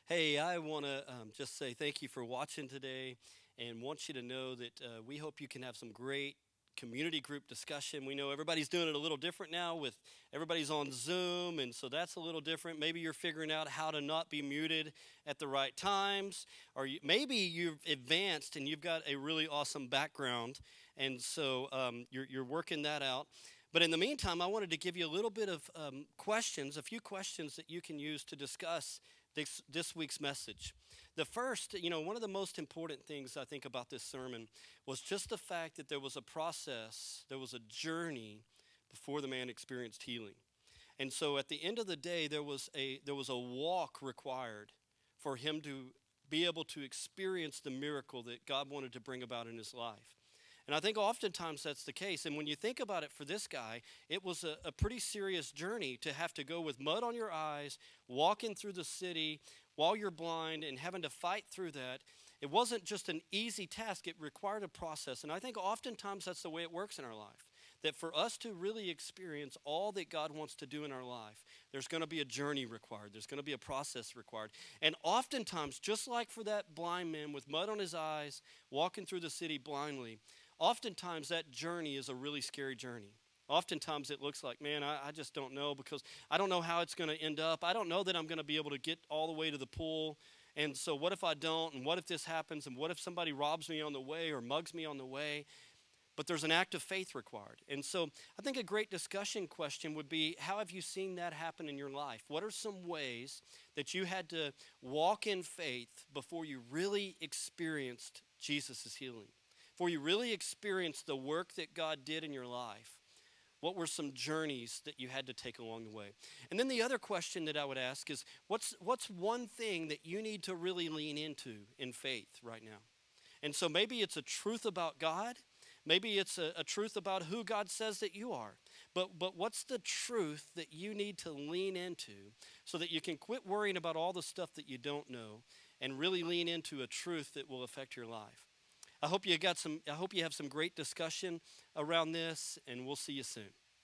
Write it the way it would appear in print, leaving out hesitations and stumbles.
Hey, I want to just say thank you for watching today and want you to know that we hope you can have some great community group discussion. We know everybody's doing it a little different now with everybody's on Zoom, and so that's a little different. Maybe you're figuring out how to not be muted at the right times, or maybe you've advanced and you've got a really awesome background, and so you're working that out. But in the meantime, I wanted to give you a little bit of questions, a few questions that you can use to discuss this week's message. The first, one of the most important things I think about this sermon was just the fact that there was a process, there was a journey before the man experienced healing. And so at the end of the day, there was a walk required for him to be able to experience the miracle that God wanted to bring about in his life. And I think oftentimes that's the case. And when you think about it for this guy, it was a pretty serious journey to have to go with mud on your eyes, walking through the city while you're blind and having to fight through that. It wasn't just an easy task, it required a process. And I think oftentimes that's the way it works in our life. That for us to really experience all that God wants to do in our life, there's going to be a journey required. There's going to be a process required. And oftentimes, just like for that blind man with mud on his eyes, walking through the city blindly, oftentimes that journey is a really scary journey. Oftentimes it looks like, man, I just don't know because I don't know how it's going to end up. I don't know that I'm going to be able to get all the way to the pool. And so what if I don't? And what if this happens? And what if somebody robs me on the way or mugs me on the way? But there's an act of faith required. And so I think a great discussion question would be, how have you seen that happen in your life? What are some ways that you had to walk in faith before you really experienced Jesus' healing? Before you really experienced the work that God did in your life? What were some journeys that you had to take along the way? And then the other question that I would ask is, what's one thing that you need to really lean into in faith right now? And so maybe it's a truth about God. Maybe it's a truth about who God says that you are. But what's the truth that you need to lean into so that you can quit worrying about all the stuff that you don't know and really lean into a truth that will affect your life? I hope you have some great discussion around this, and we'll see you soon.